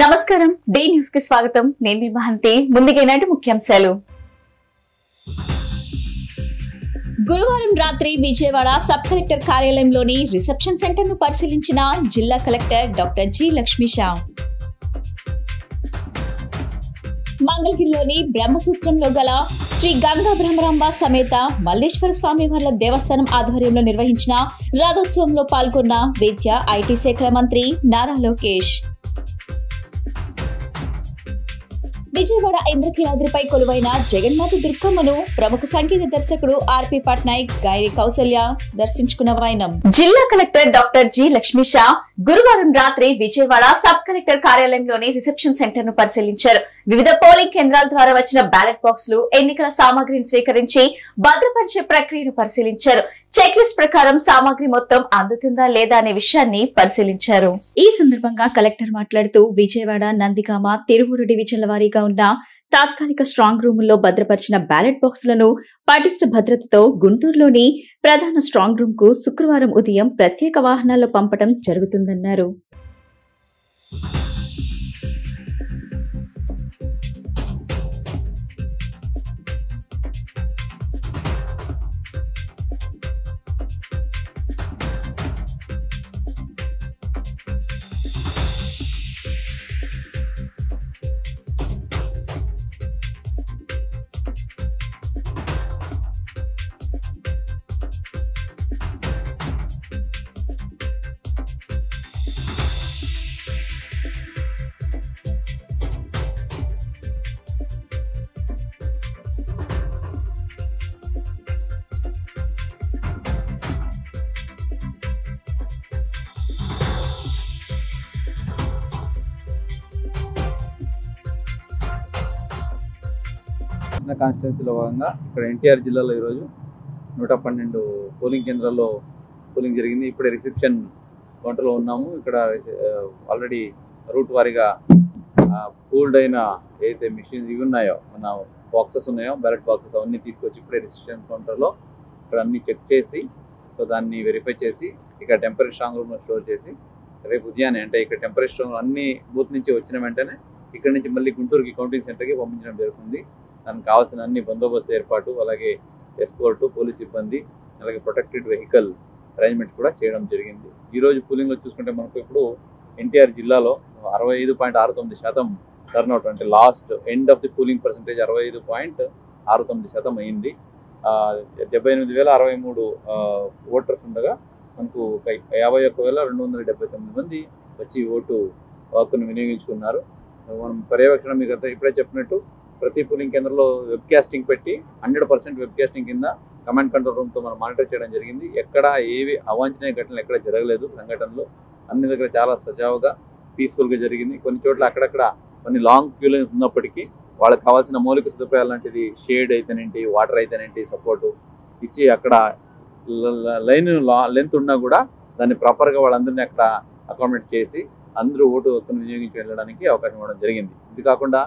నమస్కారం day news కి స్వాగతం నేను మీ మహంతి ముందుగేనాటి ముఖ్యాంశాలు గురువారం రాత్రి విజయవాడ సబ్ కలెక్టర్ కార్యాలయంలోని రిసెప్షన్ సెంటర్ ను పరిశీలించిన జిల్లా కలెక్టర్ డాక్టర్ జి లక్ష్మీషా మంగళగిరిలోని బ్రహ్మసూత్రంలో గల శ్రీ గంగా భ్రమరాంబ సమేత మల్లేశ్వర స్వామి వార్ల దేవస్థానం ఆధ్వర్యంలో నిర్వహించిన రథోత్సవంలో పాల్గొన్న విద్య ఐటీ శాఖల మంత్రి నారా లోకేష్ విజయవాడ ఇంద్రకీలాద్రిపై కొలువైన జగన్మాత దుర్గమ్మను ప్రముఖ సంగీత దర్శకుడు ఆర్పి పట్నాయక్ గాయని కౌసల్య దర్శించుకున్న వైనం. జిల్లా కలెక్టర్ డాక్టర్ జి లక్ష్మీషా గురువారం రాత్రి విజయవాడ సబ్ కలెక్టర్ కార్యాలయంలోని రిసెప్షన్ సెంటర్ ను పరిశీలించారు. వివిధ పోలింగ్ కేంద్రాల ద్వారా వచ్చిన బ్యాలెట్ బాక్సులు ఎన్నికల సామాగ్రిని స్వీకరించి భద్రపరిచే ప్రక్రియను పరిశీలించారు. చెక్ లిస్ట్ ప్రకారం సామాగ్రి మొత్తం అందుతుందా లేదా అనే విషయాన్ని పరిశీలించారు. ఈ సందర్భంగా కలెక్టర్ మాట్లాడుతూ విజయవాడ, నందిగామ, తిరువూరు డివిజన్ల వారీగా ఉన్న తాత్కాలిక స్ట్రాంగ్ రూముల్లో భద్రపరిచిన బ్యాలెట్ బాక్సులను పటిష్ట భద్రతతో గుంటూరులోని ప్రధాన స్ట్రాంగ్ రూమ్ కు శుక్రవారం ఉదయం ప్రత్యేక వాహనాల్లో పంపడం జరుగుతుందన్నారు. కాన్స్టిట్యున్సీలో భాగంగా ఇక్కడ ఎన్టీఆర్ జిల్లాలో ఈరోజు 112 పోలింగ్ కేంద్రాల్లో పోలింగ్ జరిగింది. ఇప్పుడే రిసెప్షన్ కౌంటర్లో ఉన్నాము. ఇక్కడ ఆల్రెడీ రూట్ వారీగా కూల్డ్ అయిన ఏదైతే మిషన్స్ ఇవి ఉన్నాయో, మన బాక్సెస్ ఉన్నాయో, బ్యాలెట్ బాక్సెస్ అవన్నీ తీసుకొచ్చి ఇప్పుడే రిసెప్షన్ కౌంటర్లో ఇక్కడ అన్ని చెక్ చేసి, సో దాన్ని వెరిఫై చేసి ఇక్కడ టెంపరీ స్ట్రాంగ్ రూమ్లో స్టోర్ చేసి రేపు ఉదయాన్నే, అంటే ఇక్కడ టెంపరీ స్ట్రాంగ్ అన్ని బూత్ నుంచి వచ్చిన వెంటనే ఇక్కడ నుంచి మళ్ళీ గుంటూరుకి కౌంటింగ్ సెంటర్కి పంపించడం జరుగుతుంది. దానికి కావాల్సిన అన్ని బందోబస్తు ఏర్పాటు, అలాగే ఎస్కోర్టు, పోలీస్ సిబ్బంది, అలాగే ప్రొటెక్టెడ్ వెహికల్ అరేంజ్మెంట్ కూడా చేయడం జరిగింది. ఈరోజు పోలింగ్లో చూసుకుంటే మనకు ఇప్పుడు ఎన్టీఆర్ జిల్లాలో 65.69% టర్న్అవుట్, అంటే last end of the polling percentage 65.69% అయింది. 78,063 ఓటర్స్ ఉండగా మనకు 51,279 మంది వచ్చి ఓటు హక్కును వినియోగించుకున్నారు. మనం పర్యవేక్షణ మీకు ఇప్పుడే చెప్పినట్టు ప్రతి పోలింగ్ కేంద్రంలో వెబ్ కాస్టింగ్ పెట్టి 100% వెబ్ కాస్టింగ్ కింద కమాండ్ కంట్రోల్ రూమ్తో మనం మానిటర్ చేయడం జరిగింది. ఎక్కడ ఏవి అవాంఛనీయ ఘటనలు ఎక్కడ జరగలేదు. సంఘటనలు అన్ని దగ్గర చాలా సజావుగా పీస్ఫుల్గా జరిగింది. కొన్ని చోట్ల అక్కడక్కడ కొన్ని లాంగ్ క్యూ లైన్స్ ఉన్నప్పటికీ వాళ్ళకి కావాల్సిన మౌలిక సదుపాయాలు లాంటిది షేడ్ అయితేనేంటి, వాటర్ అయితేనేంటి సపోర్టు ఇచ్చి అక్కడ లైన్ లెంత్ ఉన్నా కూడా దాన్ని ప్రాపర్గా వాళ్ళందరినీ అక్కడ అకామిడేట్ చేసి అందరూ ఓటు హక్కును వినియోగించి వెళ్ళడానికి అవకాశం ఇవ్వడం జరిగింది. ఇది కాకుండా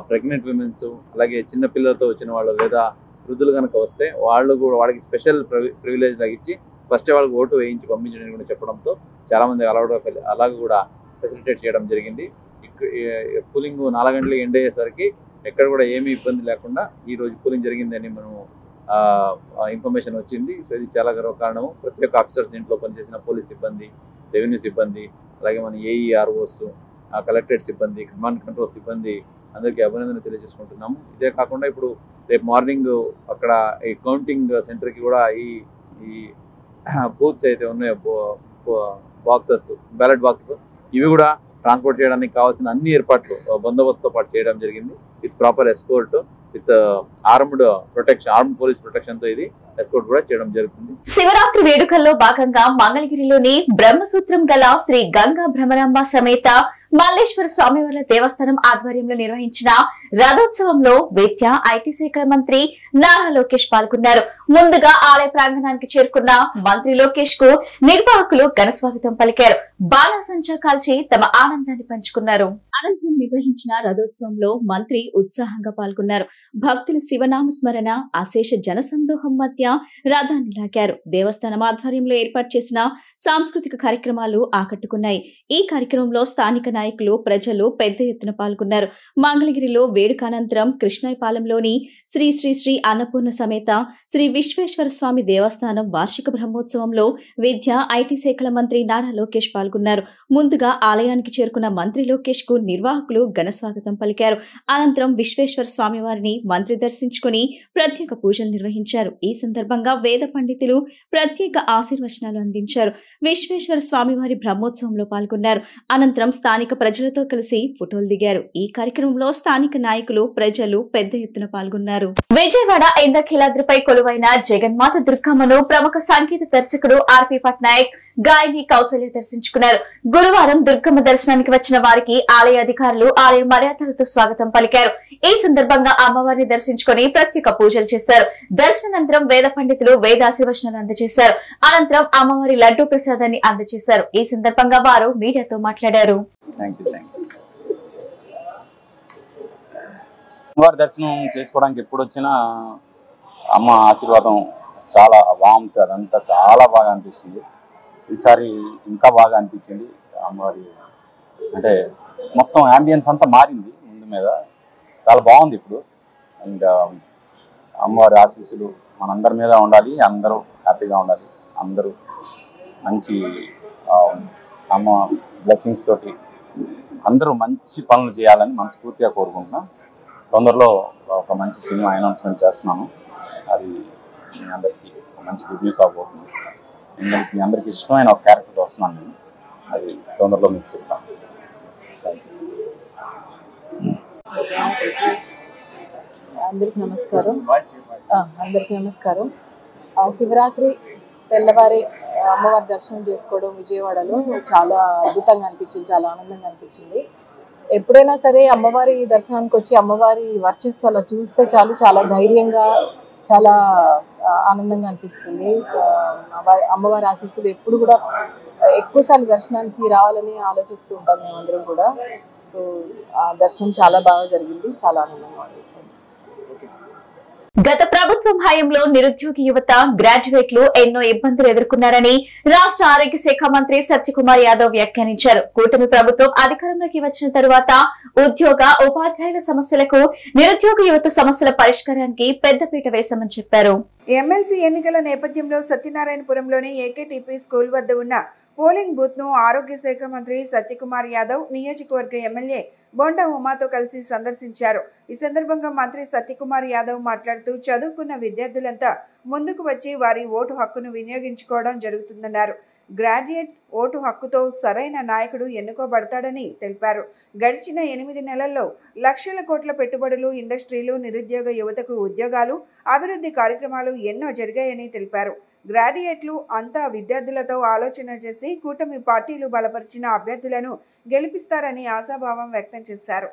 ప్రెగ్నెంట్ విమెన్స్, అలాగే చిన్న పిల్లలతో వచ్చిన వాళ్ళు లేదా వృద్ధులు కనుక వస్తే వాళ్ళు కూడా వాళ్ళకి స్పెషల్ ప్రివిలేజ్ లాగా ఇచ్చి ఫస్ట్ వాళ్ళకి ఓటు వేయించి పంపించడం కూడా చెప్పడంతో చాలామంది అలాగే కూడా ఫెసిలిటేట్ చేయడం జరిగింది. పోలింగ్ 4 గంటలకు ఎండ్ అయ్యేసరికి ఎక్కడ కూడా ఏమీ ఇబ్బంది లేకుండా ఈరోజు పోలింగ్ జరిగిందని మనము ఇన్ఫర్మేషన్ వచ్చింది. సో ఇది చాలా గర్వకారణము. ప్రతి ఒక్క ఆఫీసర్స్ దీంట్లో పనిచేసిన పోలీస్ సిబ్బంది, రెవెన్యూ సిబ్బంది, అలాగే మన ఏఈఆర్ఓస్, కలెక్టరేట్ సిబ్బంది, కమాండ్ కంట్రోల్ సిబ్బంది అందరికీ అభినందన తెలియజేసుకుంటున్నాము. ఇదే కాకుండా ఇప్పుడు రేపు మార్నింగ్ అక్కడ ఈ కౌంటింగ్ సెంటర్కి కూడా ఈ బూత్స్ అయితే ఉన్నాయో, బాక్సెస్, బ్యాలెట్ బాక్సెస్, ఇవి కూడా ట్రాన్స్పోర్ట్ చేయడానికి కావాల్సిన అన్ని ఏర్పాట్లు బందోబస్తుతో పాటు చేయడం జరిగింది. With proper escort, with armed police protection తో ఇది ఎస్కోర్ట్ కూడా చేయడం జరుగుతుంది. శివరాత్రి వేడుకల్లో భాగంగా మంగళగిరిలోని బ్రహ్మసూత్రం గల శ్రీ గంగా భ్రమరాంబ సమేత మల్లేశ్వర స్వామివార్ల దేవస్థానం ఆధ్వర్యంలో నిర్వహించిన రథోత్సవంలో విద్య ఐటీ శాఖ మంత్రి నారా లోకేష్ పాల్గొన్నారు. ముందుగా ఆలయ ప్రాంగణానికి చేరుకున్న మంత్రి లోకేష్ కు నిర్వాహకులు ఘన స్వాగతం పలికారు. బాణాసంచా కాల్చి తమ ఆనందాన్ని పంచుకున్నారు. అనంతరం నిర్వహించిన రథోత్సవంలో మంత్రి ఉత్సాహంగా పాల్గొన్నారు. భక్తుల శివనామ స్మరణ, అశేష జనసందోహం మధ్య రథాన్ని లాగారు. దేవస్థానం ఆధ్వర్యంలో ఏర్పాటు చేసిన సాంస్కృతిక కార్యక్రమాలు ఆకట్టుకున్నాయి. ఈ కార్యక్రమంలో స్థానిక నాయకులు ప్రజలు పెద్ద ఎత్తున పాల్గొన్నారు. మంగళగిరిలో వేడుకానంతరం కృష్ణాయపాలెంలోని శ్రీ శ్రీ శ్రీ అన్నపూర్ణ సమేత శ్రీ విశ్వేశ్వర స్వామి దేవస్థానం వార్షిక బ్రహ్మోత్సవంలో విద్యా ఐటీ శాఖల మంత్రి నారా లోకేష్ పాల్గొన్నారు. ముందుగా ఆలయానికి చేరుకున్న మంత్రి లోకేష్ కు నిర్వాహకులు ఘన స్వాగతం పలికారు. అనంతరం విశ్వేశ్వర స్వామి వారిని మంత్రి దర్శించుకుని ప్రత్యేక పూజలు నిర్వహించారు. ఈ సందర్భంగా వేద పండితులు ప్రత్యేక ఆశీర్వచనాలు అందించారు. విశ్వేశ్వర స్వామి వారి బ్రహ్మోత్సవంలో పాల్గొన్నారు. అనంతరం స్థానిక ప్రజలతో కలిసి ఫోటోలు దిగారు. ఈ కార్యక్రమంలో స్థానిక నాయకులు ప్రజలు పెద్ద ఎత్తున పాల్గొన్నారు. విజయవాడ ఇంద్రకీలాద్రిపై కొలువైన జగన్మాత దుర్గమ్మను ప్రముఖ సంగీత దర్శకుడు ఆర్పి పట్నాయక్, గాయని కౌసల్య దర్శించుకున్నారు. గురువారం దుర్గమ్మ దర్శనానికి వచ్చిన వారికి ఆలయ అధికారులు ఆలయ మర్యాదలతో స్వాగతం పలికారు. ఈ సందర్భంగా అమ్మవారిని దర్శించుకుని ప్రత్యేక పూజలు చేశారు. దర్శనానంతరం వేద పండితులు వేదాశీర్వచనాలు అందజేశారు. అనంతరం అమ్మవారి లడ్డూ ప్రసాదాన్ని అందజేశారు. ఈ సందర్భంగా వారు మీడియాతో మాట్లాడారు. అమ్మవారి దర్శనం చేసుకోవడానికి ఎప్పుడు వచ్చినా అమ్మ ఆశీర్వాదం చాలా బాగుంటుంది. అదంతా చాలా బాగా అనిపిస్తుంది. ఈసారి ఇంకా బాగా అనిపించింది. అమ్మవారి అంటే మొత్తం యాంబియన్స్ అంతా మారింది. ముందు మీద చాలా బాగుంది ఇప్పుడు. అండ్ అమ్మవారి ఆశీస్సులు మనందరి మీద ఉండాలి. అందరూ హ్యాపీగా ఉండాలి. అందరూ మంచి అమ్మ బ్లెస్సింగ్స్ తోటి అందరూ మంచి పనులు చేయాలని మనస్ఫూర్తిగా కోరుకుంటున్నాం. తొందరలో ఒక మంచి సినిమా అనౌన్స్మెంట్ చేస్తున్నాను. అది మీ అందరికీ మంచి గుడ్ న్యూస్ అవబోతుంది. మీ అందరికి ఇష్టమైన ఒక క్యారెక్టర్ వస్తున్నాను నేను. అది తొందరలో మీకు చెప్తాను. అందరికి నమస్కారం. శివరాత్రి తెల్లవారి అమ్మవారి దర్శనం చేసుకోవడం విజయవాడలో చాలా అద్భుతంగా అనిపించింది. చాలా ఆనందంగా అనిపించింది. ఎప్పుడైనా సరే అమ్మవారి దర్శనానికి వచ్చి అమ్మవారి వర్చస్సు అలా చూస్తే చాలు, చాలా ధైర్యంగా, చాలా ఆనందంగా అనిపిస్తుంది. అమ్మవారి ఆశీస్సులు ఎప్పుడు కూడా ఎక్కువసార్లు దర్శనానికి రావాలని ఆలోచిస్తూ ఉంటాం మేమందరం కూడా. సో ఆ దర్శనం చాలా బాగా జరిగింది. చాలా ఆనందంగా ఉంది. గత ప్రభుత్వం హయాంలో నిరుద్యోగి యువత, గ్రాడ్యుయేట్లు ఎన్నో ఇబ్బందులు ఎదుర్కొన్నారని రాష్ట్ర ఆరోగ్య శాఖ మంత్రి సత్యకుమార్ యాదవ్ వ్యాఖ్యానించారు. కూటమి ప్రభుత్వం అధికారంలోకి వచ్చిన తరువాత ఉద్యోగ, ఉపాధ్యాయుల సమస్యలకు, నిరుద్యోగ యువత సమస్యల పరిష్కారానికి పెద్దపీట వేశామని చెప్పారు. ఎమ్మెల్సీ ఎన్నికల నేపథ్యంలో సత్యనారాయణపురంలోని ఏకేటీపీ స్కూల్ వద్ద ఉన్న పోలింగ్ బూత్ ను ఆరోగ్య శాఖ మంత్రి సత్యకుమార్ యాదవ్ నియోజకవర్గ ఎమ్మెల్యే బొండా ఉమాతో కలిసి సందర్శించారు. ఈ సందర్భంగా మంత్రి సత్యకుమార్ యాదవ్ మాట్లాడుతూ చదువుకున్న విద్యార్థులంతా ముందుకు వచ్చి వారి ఓటు హక్కును వినియోగించుకోవడం జరుగుతుందన్నారు. గ్రాడ్యుయేట్ ఓటు హక్కుతో సరైన నాయకుడు ఎన్నుకోబడతాడని తెలిపారు. గడిచిన 8 నెలల్లో లక్షల కోట్ల పెట్టుబడులు, ఇండస్ట్రీలు, నిరుద్యోగ యువతకు ఉద్యోగాలు, అభివృద్ధి కార్యక్రమాలు ఎన్నో జరిగాయని తెలిపారు. గ్రాడ్యుయేట్లు అంతా విద్యార్థులతో ఆలోచన చేసి కూటమి పార్టీలు బలపరిచిన అభ్యర్థులను గెలిపిస్తారని ఆశాభావం వ్యక్తం చేశారు.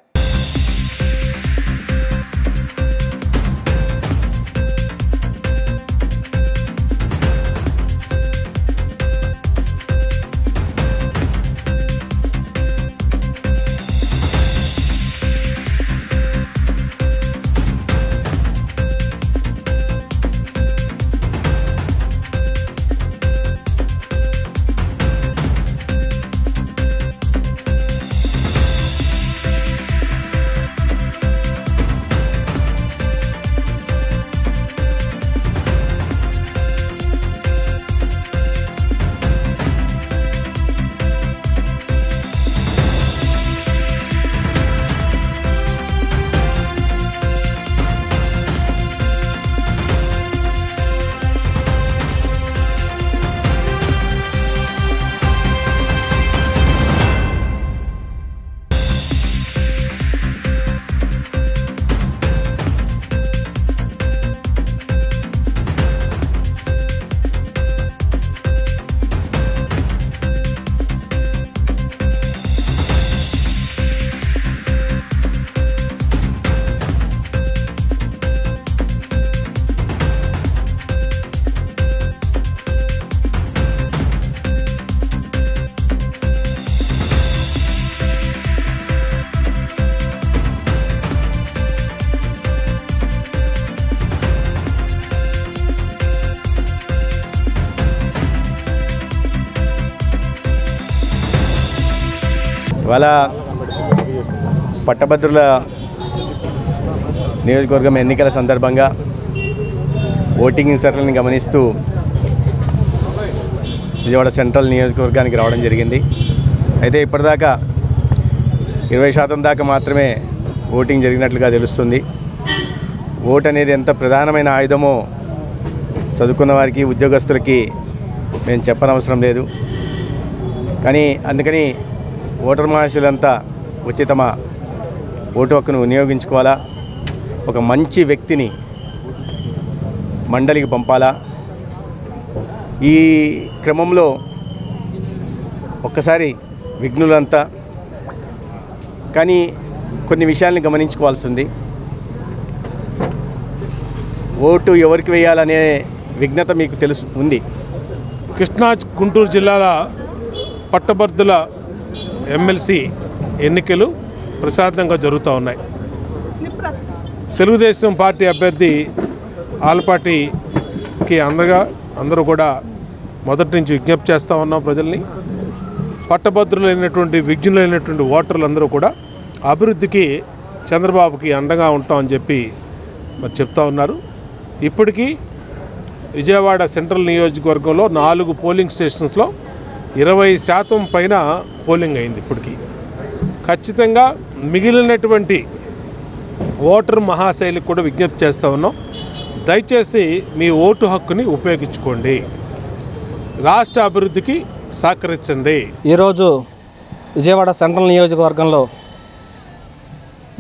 ఇవాళ పట్టభద్రుల నియోజకవర్గం ఎన్నికల సందర్భంగా ఓటింగ్ సరళిని గమనిస్తూ విజయవాడ సెంట్రల్ నియోజకవర్గానికి రావడం జరిగింది. అయితే ఇప్పటిదాకా 20% దాకా మాత్రమే ఓటింగ్ జరిగినట్లుగా తెలుస్తుంది. ఓటు అనేది ఎంత ప్రధానమైన ఆయుధమో చదువుకున్న వారికి, ఉద్యోగస్తులకి మేము చెప్పనవసరం లేదు. కానీ అందుకని ఓటర్ మహాశయులంతా వచ్చి తమ ఓటు హక్కును వినియోగించుకోవాలా, ఒక మంచి వ్యక్తిని మండలికి పంపాలా. ఈ క్రమంలో ఒక్కసారి విఘ్నులంతా కానీ కొన్ని విషయాల్ని గమనించుకోవాల్సి ఉంది. ఓటు ఎవరికి వేయాలనే విఘ్నత మీకు తెలుసు ఉంది. కృష్ణా గుంటూరు జిల్లాల పట్టభద్రుల ఎమ్మెల్సీ ఎన్నికలు ప్రశాంతంగా జరుగుతూ ఉన్నాయి. తెలుగుదేశం పార్టీ అభ్యర్థి ఆలపాటికి అందరూ కూడా మొదటి నుంచి విజ్ఞప్తి చేస్తూ ఉన్నాం. ప్రజల్ని పట్టభద్రులైనటువంటి విజ్ఞులైనటువంటి ఓటర్లందరూ కూడా అభివృద్ధికి చంద్రబాబుకి అండగా ఉంటామని చెప్పి మరి చెప్తా ఉన్నారు. ఇప్పటికీ విజయవాడ సెంట్రల్ నియోజకవర్గంలో 4 పోలింగ్ స్టేషన్స్లో 20% పైన పోలింగ్ అయింది. ఇప్పటికీ ఖచ్చితంగా మిగిలినటువంటి ఓటర్ మహాశైలికి కూడా విజ్ఞప్తి చేస్తూ ఉన్నాం. దయచేసి మీ ఓటు హక్కుని ఉపయోగించుకోండి, రాష్ట్ర అభివృద్ధికి సహకరించండి. ఈరోజు విజయవాడ సెంట్రల్ నియోజకవర్గంలో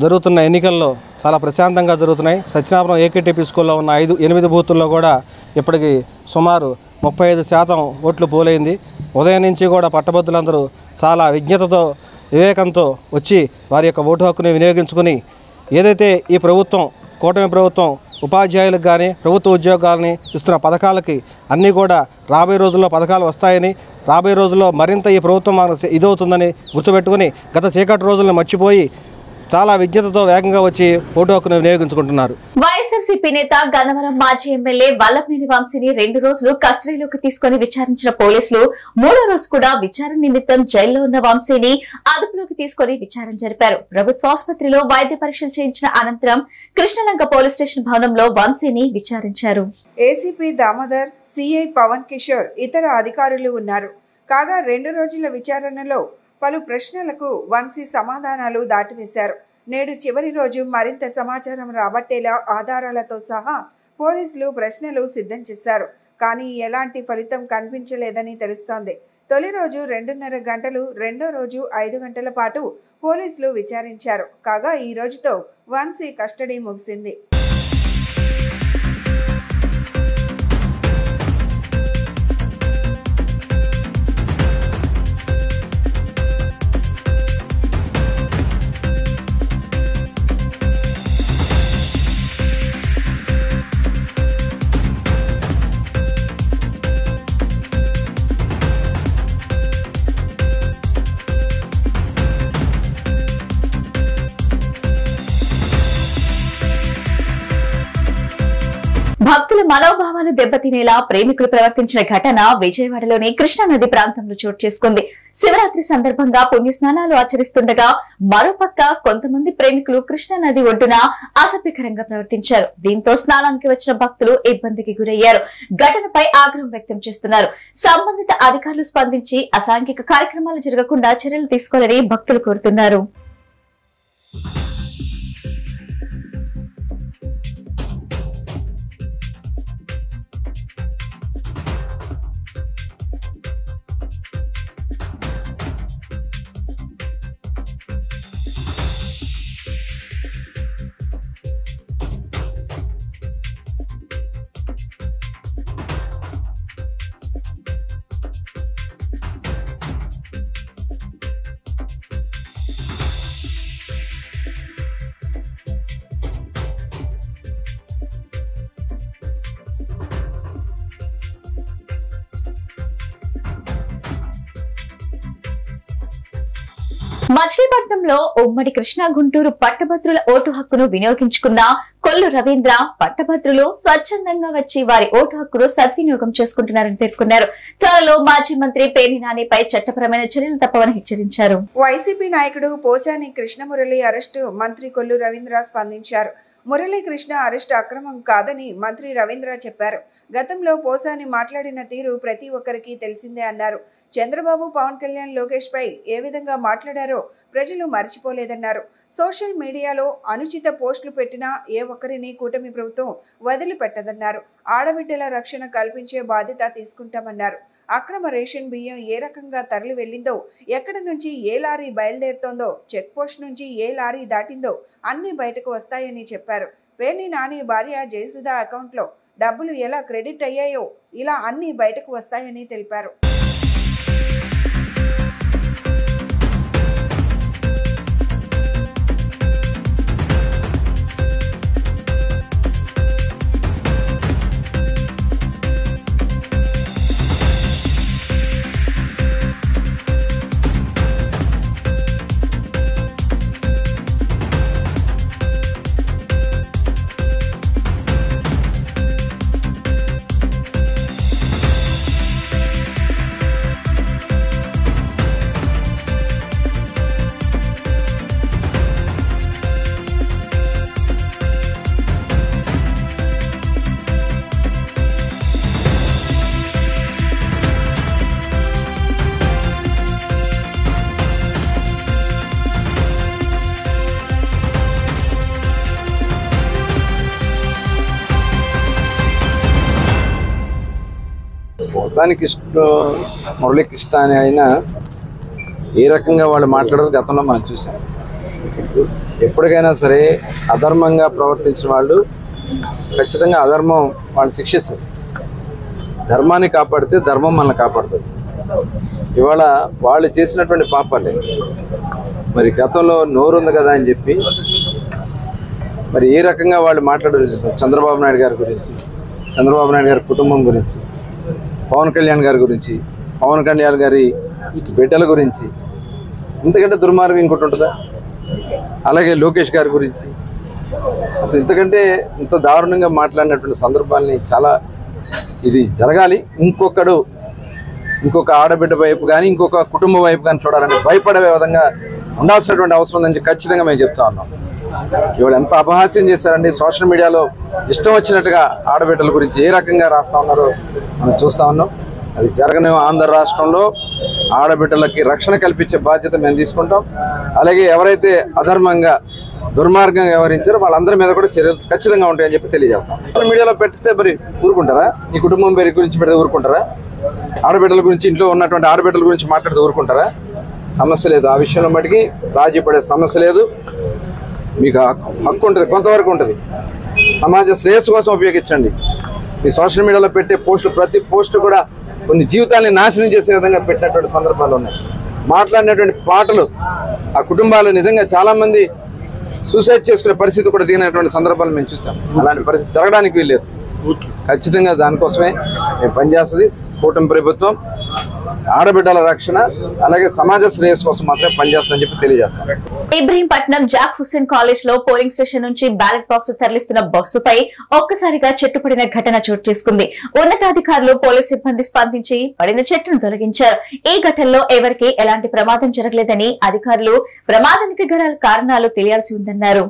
జరుగుతున్న ఎన్నికల్లో చాలా ప్రశాంతంగా జరుగుతున్నాయి. సత్యనాపురం ఏకేటీపీ స్కూల్లో ఉన్న 8 బూతుల్లో కూడా ఇప్పటికి సుమారు 35% ఓట్లు పోలైంది. ఉదయం నుంచి కూడా పట్టభద్రులందరూ చాలా విజ్ఞతతో, వివేకంతో వచ్చి వారి యొక్క ఓటు హక్కుని వినియోగించుకుని ఏదైతే ఈ ప్రభుత్వం, కూటమి ప్రభుత్వం ఉపాధ్యాయులకు కానీ ప్రభుత్వ ఉద్యోగాలని ఇస్తున్న పథకాలకి అన్నీ కూడా రాబోయే రోజుల్లో పథకాలు వస్తాయని, రాబోయే రోజుల్లో మరింత ఈ ప్రభుత్వం మనకు ఇదవుతుందని గుర్తుపెట్టుకుని గత చీకటి రోజులను మర్చిపోయి చాలా విజ్ఞతతో వేగంగా వచ్చి ఓటు హక్కును వినియోగించుకుంటున్నారు. వైఎస్ఆర్సీపీ నేత గన్నవరం మాజీ ఎమ్మెల్యే వల్లభనేని వంశీని 2 రోజులు కస్టడీలోకి తీసుకుని విచారించిన పోలీసులు 3వ రోజు కూడా విచారణ నిమిత్తం జైల్లో ఉన్న వంశీని అదుపులోకి తీసుకుని విచారణ జరిపారు. ప్రభుత్వ ఆసుపత్రిలో వైద్య పరీక్షలు చేయించిన అనంతరం కృష్ణలంక పోలీస్ స్టేషన్ భవనంలో వంశీని విచారించారు. ఏసీపీ దామోదర్, సిఐ పవన్ కిషోర్, ఇతర అధికారులు ఉన్నారు. కాగా 2 రోజుల విచారణలో పలు ప్రశ్నలకు వంశీ సమాధానాలు దాటివేశారు. నేడు చివరి రోజు మరింత సమాచారం రాబట్టేలా ఆధారాలతో సహా పోలీసులు ప్రశ్నలు సిద్ధం చేశారు. కానీ ఎలాంటి ఫలితం కనిపించలేదని తెలుస్తోంది. తొలి రోజు 2.5 గంటలు, రెండో రోజు 5 గంటల పాటు పోలీసులు విచారించారు. కాగా ఈ రోజుతో వంశీ కస్టడీ ముగిసింది. భక్తుల మనోభావాలు దెబ్బతినేలా ప్రేమికులు ప్రవర్తించిన ఘటన విజయవాడలోని కృష్ణానది ప్రాంతంలో చోటు చేసుకుంది. శివరాత్రి సందర్భంగా పుణ్యస్నానాలు ఆచరిస్తుండగా మరోపక్క కొంతమంది ప్రేమికులు కృష్ణానది ఒడ్డున అసభ్యకరంగా ప్రవర్తించారు. దీంతో స్నానానికి వచ్చిన భక్తులు ఇబ్బందికి గురయ్యారు. ఘటనపై ఆగ్రహం వ్యక్తం చేస్తున్నారు. సంబంధిత అధికారులు స్పందించి అసాంఘిక కార్యక్రమాలు జరగకుండా చర్యలు తీసుకోవాలని భక్తులు కోరుతున్నారు. మచిలీపట్నంలో ఉమ్మడి కృష్ణా గుంటూరు పట్టభద్రుల ఓటు హక్కును వినియోగించుకున్న కొల్లు రవీంద్ర పట్టభద్రులు స్వచ్ఛందంగా వచ్చి వారి ఓటు హక్కును సద్వినియోగం చేసుకుంటున్నారని పేర్కొన్నారు. త్వరలో మాజీ మంత్రి పేర్ని నానిపై చట్టపరమైన చర్యలు తప్పవని హెచ్చరించారు. వైసీపీ నాయకుడు పోచాని కృష్ణమురళి అరెస్టు మంత్రి కొల్లు రవీంద్ర స్పందించారు. మురళీకృష్ణ అరెస్టు అక్రమం కాదని మంత్రి రవీంద్ర చెప్పారు. గతంలో పోసాని మాట్లాడిన తీరు ప్రతి ఒక్కరికి తెలిసిందే అన్నారు. చంద్రబాబు, పవన్ కళ్యాణ్, లోకేష్ పై ఏ విధంగా మాట్లాడారో ప్రజలు మర్చిపోలేదన్నారు. సోషల్ మీడియాలో అనుచిత పోస్టులు పెట్టినా ఏ ఒక్కరిని కూటమి ప్రభుత్వం వదిలిపెట్టదన్నారు. ఆడబిడ్డల రక్షణ కల్పించే బాధ్యత తీసుకుంటామన్నారు. అక్రమ రేషన్ బియ్యం ఏ రకంగా తరలి వెళ్లిందో, ఎక్కడి నుంచి ఏ లారీ బయలుదేరుతోందో, చెక్ పోస్ట్ నుంచి ఏ లారీ దాటిందో అన్ని బయటకు వస్తాయని చెప్పారు. పేర్ని నాని భార్య జయసుధ అకౌంట్లో డబ్బులు ఎలా క్రెడిట్ అయ్యాయో ఇలా అన్ని బయటకు వస్తాయని తెలిపారు. పోసాని మురళీకృష్ణ అని అయినా ఏ రకంగా వాళ్ళు మాట్లాడారు గతంలో మనం చూసాం. ఎప్పటికైనా సరే అధర్మంగా ప్రవర్తించిన వాళ్ళు ఖచ్చితంగా అధర్మం వాళ్ళు శిక్షిస్తారు. ధర్మాన్ని కాపాడితే ధర్మం మనల్ని కాపాడుతుంది. ఇవాళ వాళ్ళు చేసినటువంటి పాపాలే మరి గతంలో నోరుంది కదా అని చెప్పి మరి ఏ రకంగా వాళ్ళు మాట్లాడారు చూసాం. చంద్రబాబు నాయుడు గారి గురించి, చంద్రబాబు నాయుడు గారి కుటుంబం గురించి, పవన్ కళ్యాణ్ గారి గురించి, పవన్ కళ్యాణ్ గారి బిడ్డల గురించి, ఇంతకంటే దుర్మార్గం ఇంకోటి ఉంటుందా? అలాగే లోకేష్ గారి గురించి అసలు ఇంతకంటే ఇంత దారుణంగా మాట్లాడినటువంటి సందర్భాల్ని చాలా ఇది జరగాలి. ఇంకొక ఆడబిడ్డ వైపు కానీ ఇంకొక కుటుంబం వైపు కానీ చూడాలని భయపడే విధంగా ఉండాల్సినటువంటి అవసరం ఉందని ఖచ్చితంగా మేము చెప్తా ఉన్నాం. ఇవాళ ఎంత అపహాస్యం చేశారండి. సోషల్ మీడియాలో ఇష్టం వచ్చినట్టుగా ఆడబిడ్డల గురించి ఏ రకంగా రాస్తా ఉన్నారో మనం చూస్తూ ఉన్నాం. అది జరగని ఆంధ్ర రాష్ట్రంలో ఆడబిడ్డలకి రక్షణ కల్పించే బాధ్యత మేము తీసుకుంటాం. అలాగే ఎవరైతే అధర్మంగా దుర్మార్గంగా వ్యవహరించారో వాళ్ళందరి మీద కూడా చర్యలు ఖచ్చితంగా ఉంటాయని చెప్పి తెలియజేస్తాం. సోషల్ మీడియాలో పెడితే మరి ఊరుకుంటారా? నీ కుటుంబం పేరు గురించి పెడితే ఊరుకుంటారా? ఆడబిడ్డల గురించి, ఇంట్లో ఉన్నటువంటి ఆడబిడ్డల గురించి మాట్లాడితే ఊరుకుంటారా? సమస్య లేదు. ఆ విషయంలో మటుకి రాజీ పడే సమస్య లేదు. మీకు హక్కు ఉంటుంది, కొంతవరకు ఉంటుంది. సమాజ శ్రేయస్సు కోసం ఉపయోగించండి. ఈ సోషల్ మీడియాలో పెట్టే పోస్టులు ప్రతి పోస్టు కూడా కొన్ని జీవితాలని నాశనం చేసే విధంగా పెట్టినటువంటి సందర్భాలు ఉన్నాయి. మాట్లాడినటువంటి పాటలు ఆ కుటుంబాలు నిజంగా చాలామంది సూసైడ్ చేసుకునే పరిస్థితి కూడా దిగినటువంటి సందర్భాలు మేము చూసాం. అలాంటి పరిస్థితి జరగడానికి వీల్లేదు. ఖచ్చితంగా దానికోసమే మేము పనిచేస్తుంది కూటమి ప్రభుత్వం. ఆడబిడ్డల రక్షణ అలాగే సమాజ శ్రేయస్సు కోసం మాత్రమే పనిచేస్తుందని చెప్పి తెలియజేస్తాం. ఇబ్రహీంపట్నం జాక్ హుస్సేన్ కాలేజ్ లో పోలింగ్ స్టేషన్ నుంచి బ్యాలెట్ బాక్స్ తరలిస్తున్న బస్సుపై ఒక్కసారిగా చెట్టుపడిన ఘటన చోటు చేసుకుంది. ఉన్నతాధికారులు పోలీస్ సిబ్బంది స్పందించి పడిన చెట్టును తొలగించారు. ఈ ఘటనలో ఎవరికీ ఎలాంటి ప్రమాదం జరగలేదని అధికారులు ప్రమాదానికి గల కారణాలు తెలియాల్సి ఉందన్నారు.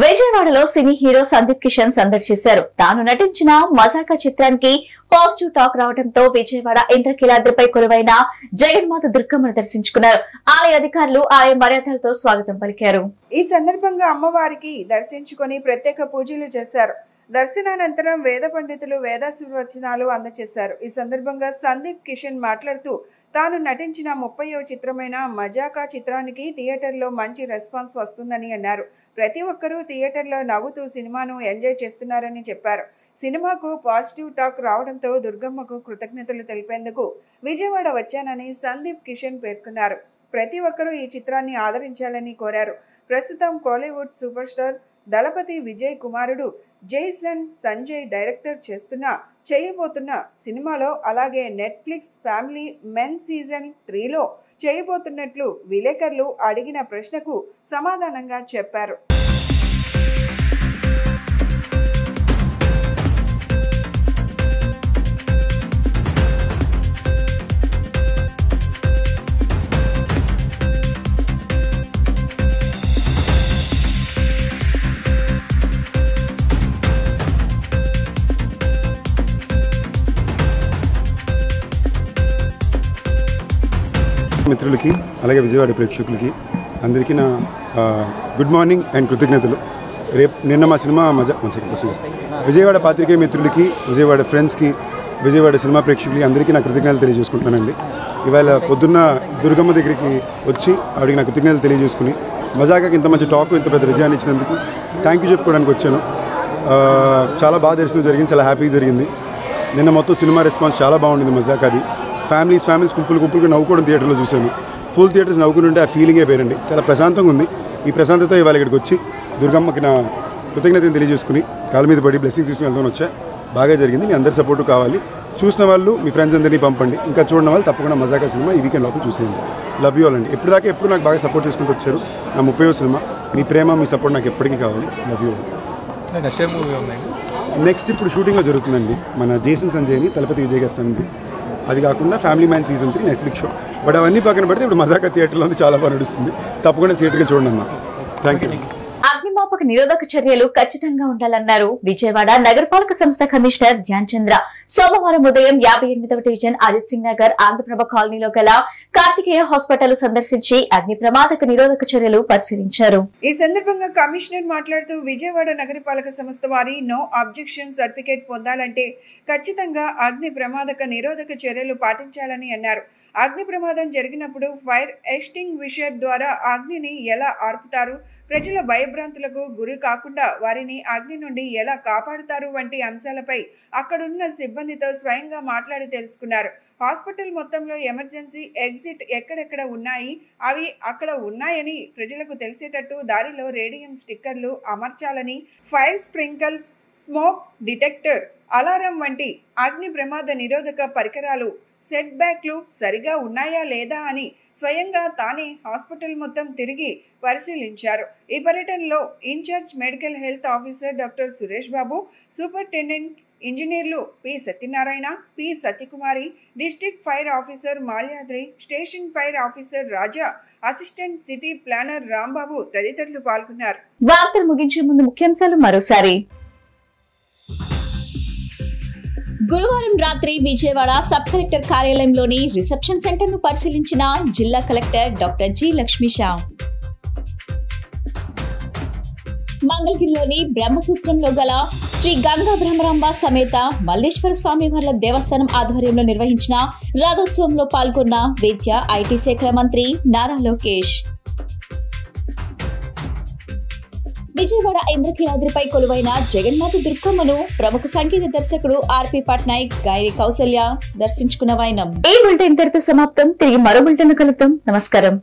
విజయవాడలో సినీ హీరో సందీప్ కిషన్ సందడి చేశారు. తాను నటించిన మజాకా చిత్రానికి పాజిటివ్ టాక్ రావడంతో విజయవాడ ఇంద్రకీలాద్రిపై కొలువైన జగన్మాత దుర్గమ్మను దర్శించుకున్నారు. ఆలయ అధికారులు ఆలయ మర్యాదలతో స్వాగతం పలికారు. ఈ సందర్భంగా అమ్మవారికి దర్శించుకుని ప్రత్యేక పూజలు చేశారు. దర్శనానంతరం వేద పండితులు వేదాశీర్వచనాలు అందజేశారు. ఈ సందర్భంగా సందీప్ కిషన్ మాట్లాడుతూ తాను నటించిన 30వ చిత్రమైన మజాకా చిత్రానికి థియేటర్లో మంచి రెస్పాన్స్ వస్తుందని అన్నారు. ప్రతి ఒక్కరూ థియేటర్లో నవ్వుతూ సినిమాను ఎంజాయ్ చేస్తున్నారని చెప్పారు. సినిమాకు పాజిటివ్ టాక్ రావడంతో దుర్గమ్మకు కృతజ్ఞతలు తెలిపేందుకు విజయవాడ వచ్చానని సందీప్ కిషన్ పేర్కొన్నారు. ప్రతి ఒక్కరూ ఈ చిత్రాన్ని ఆదరించాలని కోరారు. ప్రస్తుతం కోలీవుడ్ సూపర్ స్టార్ దళపతి విజయ్ కుమారుడు జైసన్ సంజయ్ డైరెక్టర్ చేయబోతున్న సినిమాలో అలాగే నెట్ఫ్లిక్స్ ఫ్యామిలీ మెన్ సీజన్ 3లో చేయబోతున్నట్లు విలేకరులు అడిగిన ప్రశ్నకు సమాధానంగా చెప్పారు. మిత్రులకి అలాగే విజయవాడ ప్రేక్షకులకి అందరికీ నా గుడ్ మార్నింగ్ అండ్ కృతజ్ఞతలు. నిన్న మా సినిమా విజయవాడ పాత్రికేయ మిత్రులకి, విజయవాడ ఫ్రెండ్స్కి, విజయవాడ సినిమా ప్రేక్షకులకి అందరికీ నా కృతజ్ఞతలు తెలియజేసుకుంటున్నానండి. ఇవాళ పొద్దున్న దుర్గమ్మ దగ్గరికి వచ్చి ఆవిడకి నా కృతజ్ఞతలు తెలియజేసుకుని మజాకాకి ఇంత మంచి టాక్, ఇంత పెద్ద విజయాన్ని ఇచ్చినందుకు థ్యాంక్ యూ చెప్పుకోవడానికి వచ్చాను. చాలా బాగా దర్శనం జరిగింది, చాలా హ్యాపీగా జరిగింది. నిన్న మొత్తం సినిమా రెస్పాన్స్ చాలా బాగుండింది. మజాకాది ఫ్యామిలీస్ కుంపులుగా నవ్వుకోవడం థియేటర్లో చూశాను. ఫుల్ థియేటర్స్ నవ్వుకుంటుంటే ఆ ఫీలింగే పేరండి. చాలా ప్రశాంతంగా ఉంది. ఈ ప్రశాంతతో ఇవాళ ఇక్కడికి వచ్చి దుర్గమ్మకి నా కృతజ్ఞతను తెలియజేసుకుని కాళ్ళ మీద పడి బ్లెస్సింగ్స్ తీసుకుని వెళ్తాను వచ్చా. బాగా జరిగింది. మీ అందరి సపోర్టు కావాలి. చూసిన వాళ్ళు మీ ఫ్రెండ్స్ అందరినీ పంపండి. ఇంకా చూడని వాళ్ళు తప్పకుండా మజాకా సినిమా ఈ వీకెండ్ లోపల చూసేయండి. లవ్ యూ ఆల్ అండి. ఎప్పుడు నాకు బాగా సపోర్ట్ చేసుకుంటూ వచ్చారు. నా 30వ సినిమా. మీ ప్రేమ, మీ సపోర్ట్ నాకు ఎప్పటికీ కావాలి. Love you all. నెక్స్ట్ ఇప్పుడు షూటింగ్లో జరుగుతుందండి. మన జైసన్ సంజయ్ని తలపతి విజయ్ గారి సంది. అది కాకుండా family man season 3 Netflix show. But అవన్నీ పక్కన పెడితే ఇప్పుడు మజాకా థియేటర్లో చాలా బాగా నడుస్తుంది. తప్పకుండా థియేటర్కి చూడండి అన్న. Thank you. అగ్నిమాపక నిరోధక చర్యలు ఖచ్చితంగా ఉండాలన్నారు విజయవాడ నగరపాలక సంస్థ కమిషనర్ ధ్యాన్ చంద్ర. సోమవారం ఉదయం 58వ డివిజన్ అజిత్ సింగ్ నగర్ ఆంధ్రప్రభ కాలనీలో గల కార్తికేయ హాస్పిటల్ సందర్శించి అగ్ని ప్రమాదక నిరోధక చర్యలు పరిశీలించారు. ఈ సందర్భంగా కమిషనర్ మాట్లాడుతూ విజయవాడ నగరపాలక సంస్థ వారి నో అబ్జెక్షన్ సర్టిఫికేట్ పొందాలంటే ఖచ్చితంగా అగ్ని ప్రమాదక నిరోధక చర్యలు పాటించాలని అన్నారు. అగ్ని ప్రమాదం జరిగినప్పుడు ఫైర్ ఎక్స్టింగ్విషర్ ద్వారా అగ్నిని ఎలా ఆర్పుతారు, ప్రజల భయభ్రాంతులకు గురి కాకుండా వారిని అగ్ని నుండి ఎలా కాపాడుతారు వంటి అంశాలపై అక్కడున్న సిబ్బందితో స్వయంగా మాట్లాడి తెలుసుకున్నారు. హాస్పిటల్ మొత్తంలో ఎమర్జెన్సీ ఎగ్జిట్ ఎక్కడెక్కడ ఉన్నాయి, అవి అక్కడ ఉన్నాయని ప్రజలకు తెలిసేటట్టు దారిలో రేడియం స్టిక్కర్లు అమర్చాలని, ఫైర్ స్ప్రింకల్స్, స్మోక్ డిటెక్టర్, అలారం వంటి అగ్ని ప్రమాద నిరోధక పరికరాలు సెట్ బ్యాక్లు సరిగా ఉన్నాయా లేదా అని స్వయంగా తానే హాస్పిటల్ మొత్తం తిరిగి పరిశీలించారు. ఈ పర్యటనలో in charge medical health officer doctor Suresh Babu, superintendent ఇంజనీర్లు P Satyanarayana, P Satyakumari, district fire officer Malyadri, station fire officer Raja, assistant city planner Rambabu తదితరులు పాల్గొన్నారు. వార్తలు ముగించే ముందు ముఖ్యాంశాలు మరోసారి. గురువారం రాత్రి విజయవాడ సబ్ కలెక్టర్ కార్యాలయంలోని రిసెప్షన్ సెంటర్ ను పరిశీలించిన జిల్లా కలెక్టర్ డాక్టర్ జి లక్ష్మీషా. మంగళగిరిలోని బ్రహ్మసూత్రంలో గల శ్రీ గంగా బ్రహ్మరాంబ సమేత మల్లేశ్వర స్వామి వార్ల దేవస్థానం ఆధ్వర్యంలో నిర్వహించిన రథోత్సవంలో పాల్గొన్న విద్యా ఐటీ శాఖల మంత్రి నారా లోకేష్. విజయవాడ ఇంద్రకీలాద్రిపై కొలువైన జగన్మాత దుర్గమ్మను ప్రముఖ సంగీత దర్శకుడు ఆర్పి పట్నాయక్, గాయని కౌసల్య దర్శించుకున్న వైనం. ఈ బులెటిన్ ఇంతటితో సమాప్తం. తిరిగి మరో బులెటిన్ కలుద్దాం. నమస్కారం.